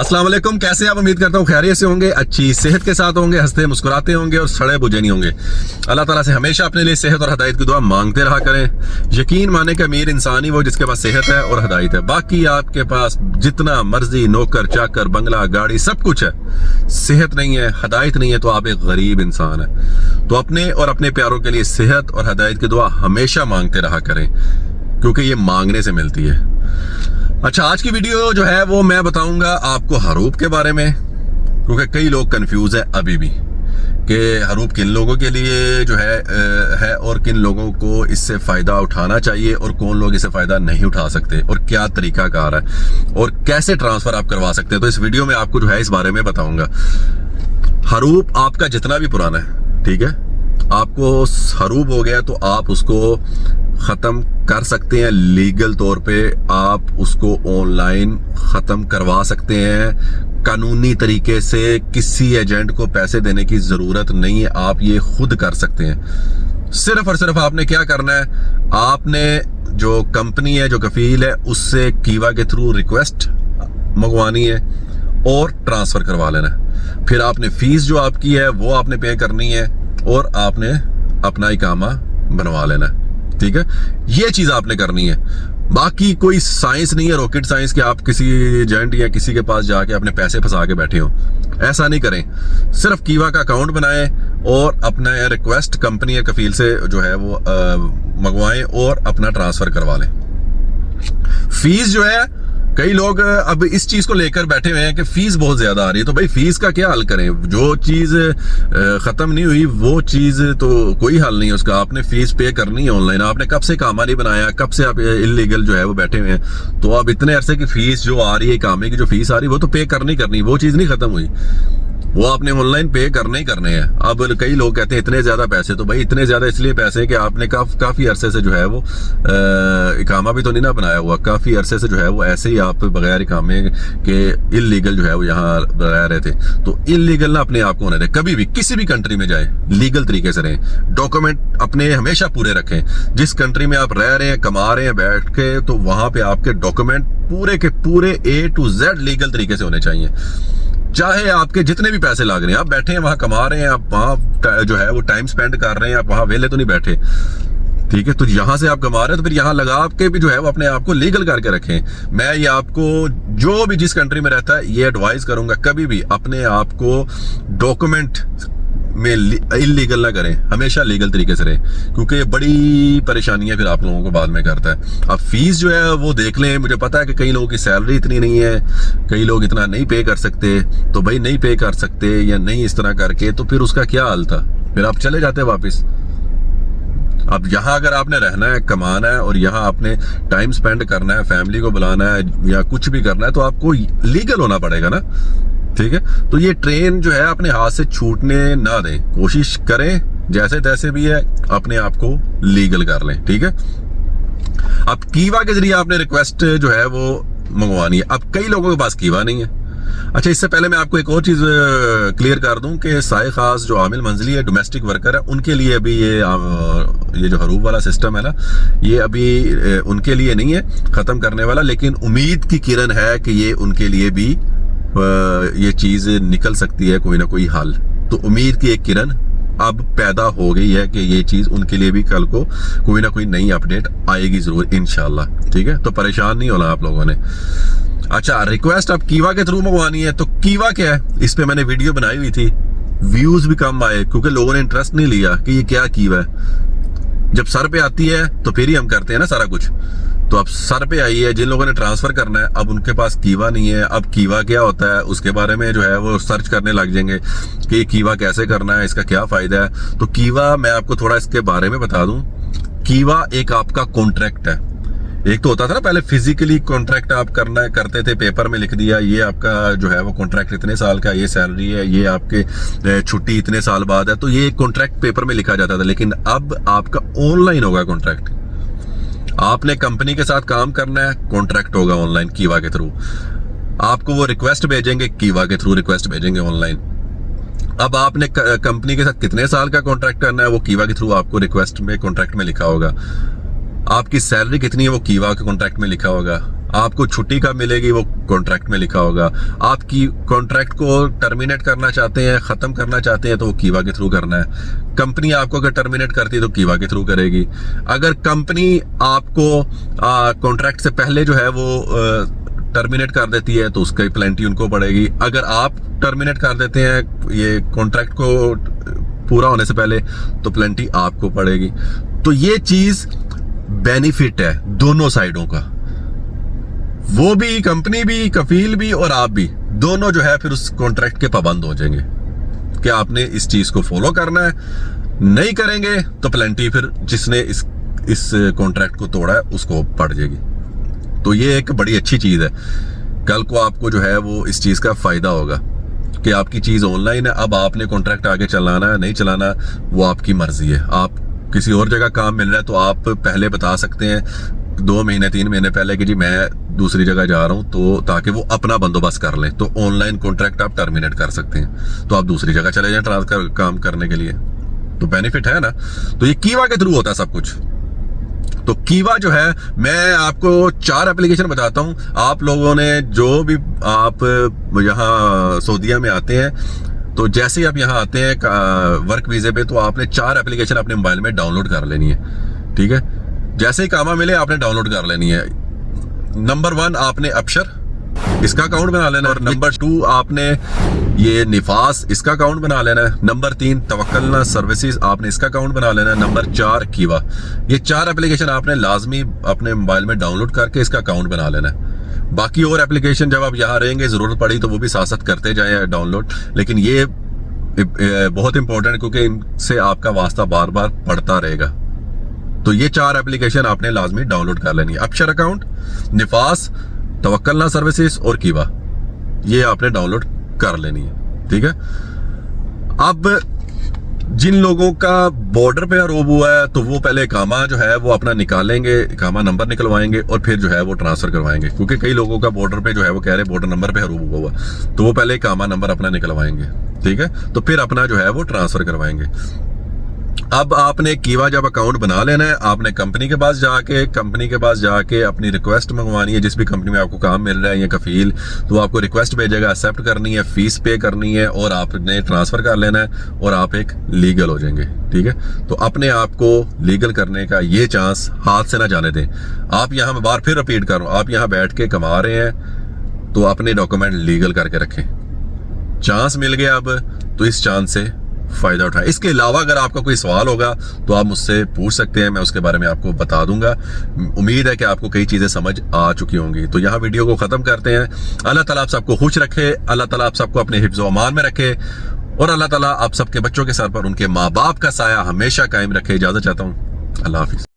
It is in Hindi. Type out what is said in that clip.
अस्सलाम वालेकुम, कैसे आप? उम्मीद करता हूँ खैरियत से होंगे, अच्छी सेहत के साथ होंगे, हंसते मुस्कुराते होंगे और सड़े बुझे नहीं होंगे। अल्लाह ताला से हमेशा अपने लिए सेहत और हदायत की दुआ मांगते रहा करें। यकीन माने कि अमीर इंसान ही वो जिसके पास सेहत है और हदायत है। बाकी आपके पास जितना मर्जी नौकर चाकर बंगला गाड़ी सब कुछ है, सेहत नहीं है, हदायत नहीं है, तो आप एक गरीब इंसान है। तो अपने और अपने प्यारों के लिए सेहत और हदायत की दुआ हमेशा मांगते रहा करें, क्योंकि ये मांगने से मिलती है। अच्छा, आज की वीडियो जो है वो मैं बताऊंगा आपको हरूप के बारे में, क्योंकि कई लोग कंफ्यूज है अभी भी कि हरूप किन लोगों के लिए जो है और किन लोगों को इससे फायदा उठाना चाहिए और कौन लोग इससे फायदा नहीं उठा सकते और क्या तरीका कार है और कैसे ट्रांसफर आप करवा सकते हैं। तो इस वीडियो में आपको जो है इस बारे में बताऊंगा। हरूप आपका जितना भी पुराना है, ठीक है, आपको हरूप हो गया तो आप उसको खत्म कर सकते हैं। लीगल तौर पे आप उसको ऑनलाइन खत्म करवा सकते हैं, कानूनी तरीके से। किसी एजेंट को पैसे देने की जरूरत नहीं है, आप ये खुद कर सकते हैं। सिर्फ और सिर्फ आपने क्या करना है, आपने जो कंपनी है, जो कफील है, उससे कीवा के थ्रू रिक्वेस्ट मंगवानी है और ट्रांसफर करवा लेना है। फिर आपने फीस जो आपकी है वो आपने पे करनी है और आपने अपना इकामा बनवा लेना है, ठीक है। ये चीज आपने करनी है। बाकी कोई साइंस नहीं है, रॉकेट साइंस, कि आप किसी एजेंट या किसी के पास जाके अपने पैसे फंसा के बैठे हो। ऐसा नहीं करें। सिर्फ कीवा का अकाउंट बनाएं और अपना रिक्वेस्ट कंपनी या कफील से जो है वो मंगवाएं और अपना ट्रांसफर करवा लें। फीस जो है, कई लोग अब इस चीज को लेकर बैठे हुए हैं कि फीस बहुत ज्यादा आ रही है। तो भाई फीस का क्या हल करें? जो चीज खत्म नहीं हुई वो चीज तो कोई हल नहीं है उसका। आपने फीस पे करनी है ऑनलाइन। आपने कब से कामा नहीं बनाया, कब से आप इलीगल जो है वो बैठे हुए हैं, तो अब इतने अरसे की फीस जो आ रही है, कामे की जो फीस आ रही है, वो तो पे करनी, वो चीज नहीं खत्म हुई, वो आपने ऑनलाइन पे करने ही करने हैं। अब कई लोग कहते हैं इतने ज्यादा पैसे, तो भाई इतने ज्यादा इसलिए पैसे कि आपने काफी अरसे से जो है वो इकामा भी तो नहीं ना बनाया हुआ। काफी अरसे से जो है वो ऐसे ही आप बगैर इकामे के इलीगल जो है वो यहाँ रह रहे थे। तो इलीगल ना अपने आप को होने दें। कभी भी किसी भी कंट्री में जाए लीगल तरीके से रहें, डॉक्यूमेंट अपने हमेशा पूरे रखें। जिस कंट्री में आप रह रहे हैं, कमा रहे हैं बैठ के, तो वहां पे आपके डॉक्यूमेंट पूरे के पूरे A to Z लीगल तरीके से होने चाहिए। चाहे आपके जितने भी पैसे लाग रहे हैं, आप बैठे हैं वहां कमा रहे हैं, आप वहां जो है वो टाइम स्पेंड कर रहे हैं, आप वहां वेले तो नहीं बैठे, ठीक है। तो यहां से आप कमा रहे हैं तो फिर यहां लगा के भी जो है वो अपने आप को लीगल करके रखें। मैं ये आपको जो भी जिस कंट्री में रहता है ये एडवाइस करूंगा, कभी भी अपने आप को डॉक्यूमेंट में इलीगल ना करें, हमेशा लीगल तरीके से रहें, क्योंकि ये बड़ी परेशानियां फिर आप लोगों को बाद में करता है। अब फीस जो है वो देख लें। मुझे पता है कि कई लोगों की सैलरी इतनी नहीं है, कई लोग इतना नहीं पे कर सकते, तो भाई नहीं पे कर सकते या नहीं इस तरह करके, तो फिर उसका क्या हाल था? फिर आप चले जाते वापिस। अब यहाँ अगर आपने रहना है, कमाना है और यहाँ आपने टाइम स्पेंड करना है, फैमिली को बुलाना है या कुछ भी करना है, तो आपको लीगल होना पड़ेगा ना, ठीक है। तो ये ट्रेन जो है अपने हाथ से छूटने ना दें, कोशिश करें जैसे तैसे भी है अपने आप को लीगल कर लें, ठीक है। अब कीवा के जरिए आपने रिक्वेस्ट जो है वो मंगवानी है। अब कई लोगों के पास कीवा नहीं है। अच्छा, इससे पहले मैं आपको एक और चीज क्लियर कर दूं कि साए खास जो आमिल मंजिली है, डोमेस्टिक वर्कर है, उनके लिए अभी ये जो हरूप वाला सिस्टम है ना, ये अभी उनके लिए नहीं है खत्म करने वाला, लेकिन उम्मीद की किरण है कि ये उनके लिए भी ये चीज निकल सकती है, कोई ना कोई हल। तो उम्मीद की एक किरण अब पैदा हो गई है कि ये चीज उनके लिए भी कल को कोई ना कोई नई अपडेट आएगी जरूर, इंशाल्लाह, ठीक है। तो परेशान नहीं होना आप लोगों ने। अच्छा, रिक्वेस्ट अब कीवा के थ्रू मंगवानी है। तो कीवा क्या है, इस पे मैंने वीडियो बनाई हुई थी, व्यूज भी कम आए क्योंकि लोगों ने इंटरेस्ट नहीं लिया कि ये क्या कीवा है। जब सर पे आती है तो फिर ही हम करते हैं ना सारा कुछ। तो अब सर पे आई है, जिन लोगों ने ट्रांसफर करना है, अब उनके पास कीवा नहीं है। अब कीवा क्या होता है उसके बारे में जो है वो सर्च करने लग जाएंगे कि ये कीवा कैसे करना है, इसका क्या फायदा है। तो कीवा मैं आपको थोड़ा इसके बारे में बता दूं। कीवा एक आपका कॉन्ट्रैक्ट है। एक तो होता था ना पहले फिजिकली कॉन्ट्रैक्ट आप करते थे, पेपर में लिख दिया ये आपका जो है वो कॉन्ट्रैक्ट इतने साल का, ये सैलरी है, ये आपके छुट्टी इतने साल बाद है, तो ये कॉन्ट्रैक्ट पेपर में लिखा जाता था। लेकिन अब आपका ऑनलाइन होगा कॉन्ट्रैक्ट। आपने कंपनी के साथ काम करना है, कॉन्ट्रैक्ट होगा ऑनलाइन कीवा के थ्रू। आपको वो रिक्वेस्ट भेजेंगे, कीवा के थ्रू रिक्वेस्ट भेजेंगे ऑनलाइन। अब आपने कंपनी के साथ कितने साल का कॉन्ट्रैक्ट करना है, वो कीवा के थ्रू आपको रिक्वेस्ट में कॉन्ट्रैक्ट में लिखा होगा। आपकी सैलरी कितनी है वो कीवा के कॉन्ट्रैक्ट में लिखा होगा। आपको छुट्टी कब मिलेगी वो कॉन्ट्रैक्ट में लिखा होगा। आपकी कॉन्ट्रैक्ट को टर्मिनेट करना चाहते हैं, खत्म करना चाहते हैं, तो वो कीवा के थ्रू करना है। कंपनी आपको अगर टर्मिनेट करती है तो कीवा के थ्रू करेगी। अगर कंपनी आपको कॉन्ट्रैक्ट से पहले जो है वो टर्मिनेट कर देती है तो उसका पेनल्टी उनको पड़ेगी। अगर आप टर्मिनेट कर देते हैं ये कॉन्ट्रैक्ट को पूरा होने से पहले तो पेनल्टी आपको पड़ेगी। तो ये चीज बेनिफिट है दोनों साइडों का, वो भी, कंपनी भी, कफील भी और आप भी, दोनों जो है फिर उस कॉन्ट्रैक्ट के पाबंद हो जाएंगे कि आपने इस चीज को फॉलो करना है। नहीं करेंगे तो पेनल्टी फिर जिसने इस कॉन्ट्रैक्ट को तोड़ा है उसको पड़ जाएगी। तो ये एक बड़ी अच्छी चीज है। कल को आपको जो है वो इस चीज का फायदा होगा कि आपकी चीज ऑनलाइन है। अब आपने कॉन्ट्रैक्ट आगे चलाना है नहीं चलाना वो आपकी मर्जी है। आप किसी और जगह काम मिल रहा है तो आप पहले बता सकते हैं 2 महीने 3 महीने पहले कि जी मैं दूसरी जगह जा रहा हूं, तो ताकि वो अपना बंदोबस्त कर लें। तो ऑनलाइन कॉन्ट्रैक्ट आप टर्मिनेट कर सकते हैं, तो आप दूसरी जगह चले जाएं ट्रांसफर काम करने के लिए। तो बेनिफिट है ना। तो ये कीवा के थ्रू होता है सब कुछ। तो कीवा जो है, मैं आपको 4 एप्लीकेशन बताता हूं। आप लोगों ने जो भी आप यहाँ सऊदीया में आते हैं, तो जैसे ही आप यहाँ आते हैं वर्क वीजे पे, तो आपने 4 एप्लीकेशन अपने मोबाइल में डाउनलोड कर लेनी है। ठीक है, जैसे ही कामा मिले आपने डाउनलोड कर लेनी है। नंबर 1 आपने अबशर, इसका अकाउंट बना लेना है। और नंबर 2 आपने ये निफास, इसका अकाउंट बना लेना है। नंबर 3 तवक्कलना सर्विसेज, आपने इसका अकाउंट बना लेना है। नंबर 4 कीवा। ये 4 एप्लीकेशन आपने लाजमी अपने मोबाइल में डाउनलोड करके इसका अकाउंट बना लेना है। बाकी और एप्लीकेशन जब आप यहाँ रहेंगे जरूरत पड़ी तो वो भी साथ साथ करते जाए डाउनलोड, लेकिन ये बहुत इंपॉर्टेंट है क्योंकि इनसे आपका वास्ता बार बार पड़ता रहेगा। तो ये 4 एप्लीकेशन आपने लाजमी डाउनलोड कर लेनी है। अबशर अकाउंट, निफास, तवक्कलना सर्विसेज और कीवा, ये आपने डाउनलोड कर लेनी है। ठीक है। अब जिन लोगों का बॉर्डर पे रोब हुआ है तो वो पहले इकामा जो है वो अपना निकालेंगे, इकामा नंबर निकलवाएंगे और फिर जो है वो ट्रांसफर करवाएंगे। क्योंकि कई लोगों का बॉर्डर पे जो है वो कह रहे बॉर्डर नंबर पे रोब हुआ, तो वो पहले इकामा नंबर अपना निकलवाएंगे। ठीक है, तो फिर अपना जो है वो ट्रांसफर करवाएंगे। अब आपने कीवा जब अकाउंट बना लेना है, आपने कंपनी के पास जाके अपनी रिक्वेस्ट मंगवानी है। जिस भी कंपनी में आपको काम मिल रहा है या कफील, तो आपको रिक्वेस्ट भेजेगा, एक्सेप्ट करनी है, फीस पे करनी है और आपने ट्रांसफर कर लेना है और आप एक लीगल हो जाएंगे। ठीक है, तो अपने आप को लीगल करने का ये चांस हाथ से ना जाने दें। आप यहाँ, मैं बार फिर रिपीट कर रहा हूँ, आप यहाँ बैठ के कमा रहे हैं तो अपने डॉक्यूमेंट लीगल करके रखें। चांस मिल गया अब, तो इस चांस से फायदा उठाएं। इसके अलावा अगर आपका कोई सवाल होगा तो आप मुझसे पूछ सकते हैं, मैं उसके बारे में आपको बता दूंगा। उम्मीद है कि आपको कई चीजें समझ आ चुकी होंगी। तो यहाँ वीडियो को खत्म करते हैं। अल्लाह ताला आप सबको खुश रखे, अल्लाह ताला आप सबको अपने हिफ्ज़ व अमान में रखे और अल्लाह ताला आप सबके बच्चों के सर पर उनके माँ बाप का साया हमेशा कायम रखे। इजाजत चाहता हूँ, अल्लाह हाफिज।